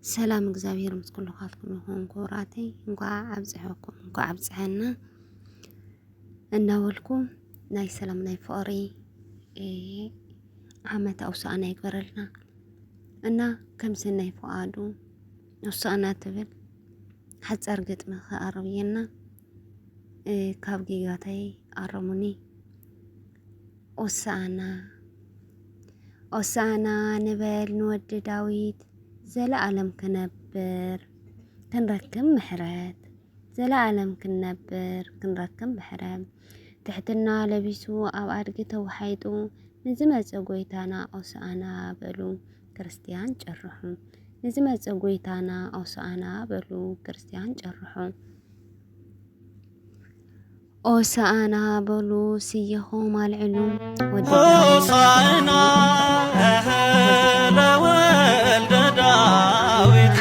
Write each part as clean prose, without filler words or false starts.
ሰላም እግዚአብሔር ምስኩል ኻትኩም ይኹን ኩራተይ እንኳዕ አብጽሕኩም እንኳዕ አብጽሐና እናወልኩም ናይ ሰላም ናይ ፍቅሪ ዓመት አውሳእና ይግበረልና እና ከምዚ ናይ ፍቃዱ አውሳእና ትብል ሓፀር ግጥሚ ከቅርብየና ካብ ጌጋተይ አረሙኒ ኦሳና ንበል ንወዲ ዳዊት ዘለዓለም ክነብር ክንረክብ ምሕረት ዘለዓለም ክነብር ክንረክብ ምሕረት ትሕትና ለቢሱ ኣብ ኣድጊ ተዋሒጡ ንዝመፀ ጎይታና ኦሳና በሉ ክርስቲያን ጨርሑ ንዝመፀ ጎይታና ኦሳና በሉ ክርስቲያን ጨርሑ ኦሳና በሉ ስየኹም አልዕሉ ሆሳዕና ለወልደ ዳዊት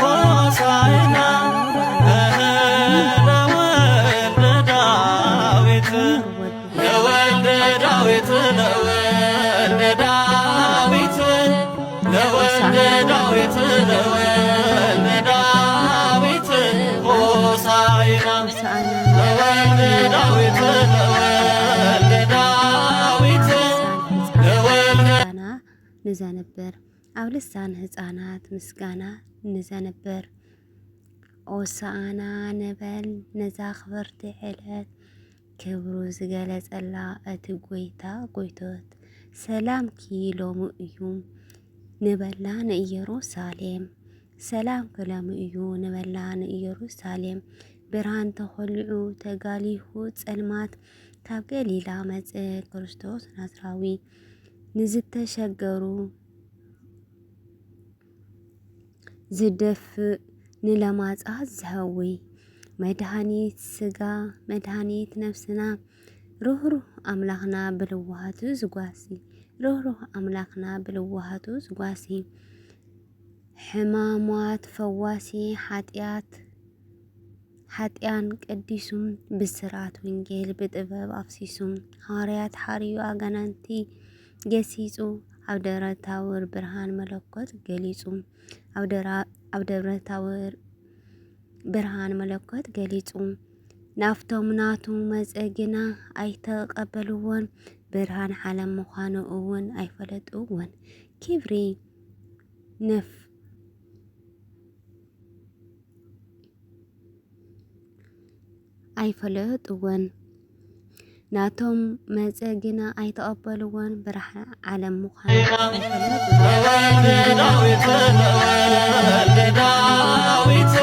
ሆሳዕና ለወልደ ዳዊት ለወልደ ዳዊት ለወልደ ዳዊት ለወልደ ዳዊት ለወልደ ዳዊት ሆሳዕና ለወልደ ዳዊት ለወልደ ዳዊት ለወልደ ንዛ ነበር ኣብ ልሳን ህፃናት ምስጋና ንዛ ነበር ኦሳና ንበል ነዛ ክብርቲ ዕለት ክብሩ ዝገለጸላ እቲ ጎይታ ጎይቶት ሰላም ኪሎሙ እዩ ንበላ ንኢየሩሳሌም ሰላም ክሎሙ እዩ ንበላ ንኢየሩሳሌም ብርሃን ተኸልዑ ተጋሊሁ ጸልማት ካብ ገሊላ መጽ ክርስቶስ ናዝራዊ ንዝተሸገሩ ዝደፍእ ንለማጻት ዝህዊ መድኃኒት ስጋ መድኃኒት ነፍስና ሩህሩህ አምላኽና ብልዋሃቱ ዝጓሲ ሩህሩህ አምላኽና ብልዋሃቱ ዝጓሲ ሕማማት ፈዋሲ ሓጢያን ቀዲሱም ብስራት ወንጌል ብጥበብ አፍሲሱም ሐዋርያት ሓርዩ አጋናንቲ ገሲጹ ኣብ ደብረ ታቦር ብርሃን መለኮት ገሊጹ ኣብ ደብረ ታቦር ብርሃን መለኮት ገሊጹ ናፍቶም ናቱ መጸግና ኣይተቀበልዎን ብርሃን ዓለም ምዃኑ እውን ኣይፈለጥዎን ክብሪ ነፍ ኣይፈለጥዎን ናቶም መጸግና ኣይተቀበልዎን ብርሃን ዓለም ምዃኑ ለወልደ ዳዊት ለወልደ ዳዊት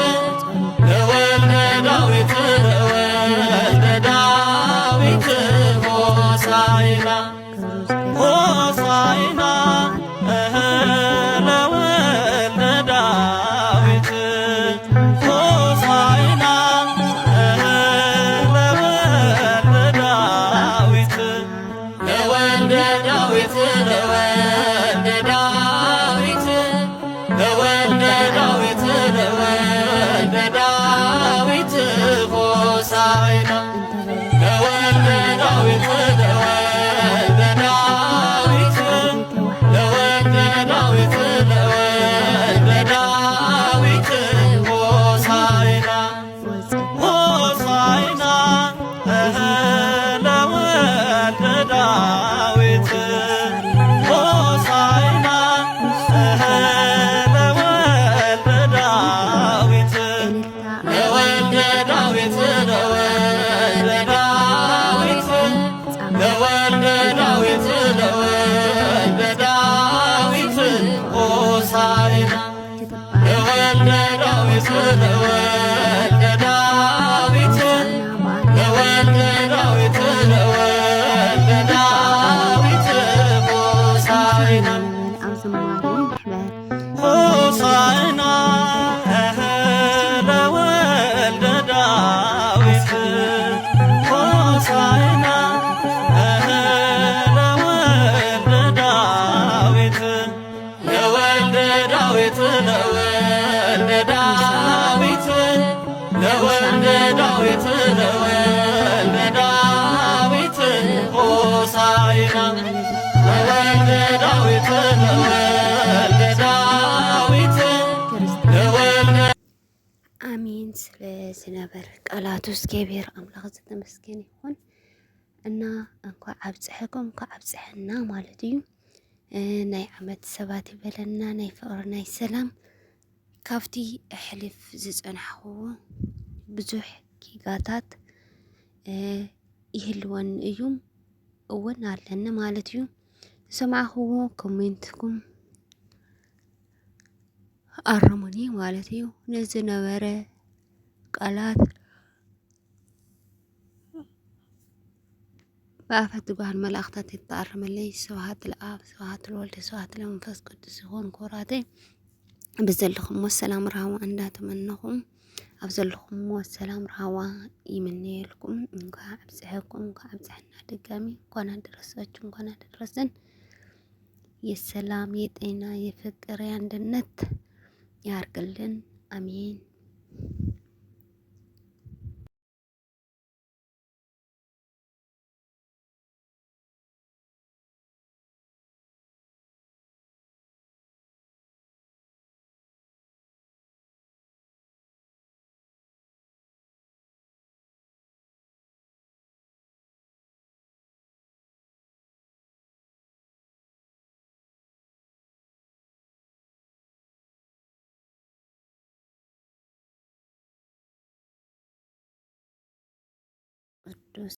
ለወልደ ዳዊት ለወልደ ዳዊት ሆሳዕና ሆሳዕና ለወልደ ዳዊት ሆሳዕና ለወልደ ዳዊት ለወልደ ዳዊት ለወልደ ዳዊት ለወልደ ዳዊት ለወልደ ዳዊት ሆሳዕና ለወልደ ዳዊት ለወልደ ዳዊት ለወልደ ዳዊት ለወልደ ዳዊት ሆሳዕና ሆሳዕና ለወልደ ዳዊት ሆሳዕና ለወልደ ዳዊት ለወልደ ዳዊት ለወልደ ዳዊት ለወልደ ዳዊት ለወልደ ዳዊት ሆሳዕና ለወልደ ዳዊት ለወልደ ዳዊት ለወልደ ዳዊት ለወልደ ዳዊት ሆሳዕና ሆሳዕና ለወልደ ዳዊት ሆሳዕና ለወልደ ዳዊት ለወልደ ዳዊት ለወልደ ዳዊት ለወልደ ዳዊት ለወልደ ዳዊት ሆሳዕና ለወልደ ዳዊት ለወልደ ዳዊት ስለዝነበረ ቃላቱ እግዚአብሔር አምላክ ዝተመስገነ ይሁን እና እንኳን አብጽሕኩም እንኳን አብጽሕና ማለት እዩ። ናይ ዓመት ሰባት ይበለና ናይ ፍቅሪ ናይ ሰላም ካብቲ ኣሕልፍ ዝጸናሕዎ ብዙሕ ጊጋታት ይህልወን እዩ እውን ኣለኒ ማለት እዩ። ሰማዕኽዎ ኮሜንትኩም ኣርሙኒ ማለት እዩ። ንዝነበረ ቃላት በኣፈት ጓል መላእኽታት የተኣረመለይ ስብሃት ለኣብ ስብሃት ለወልድ ስብሃት ለመንፈስ ቅዱስ ይኹን ኮራተይ ብዘለኹም ወሰላም ረሃዋ እንዳተመነኹም ኣብ ዘለኹም ወሰላም ረሃዋ ይምነየልኩም። እንኳን አብጽሕኩም እንኳን አብጽሕና ድጋሚ እንኳን አደረሳችሁ እንኳን አደረሰን። የሰላም የጤና የፍቅር የአንድነት ያርግልን። አሜን።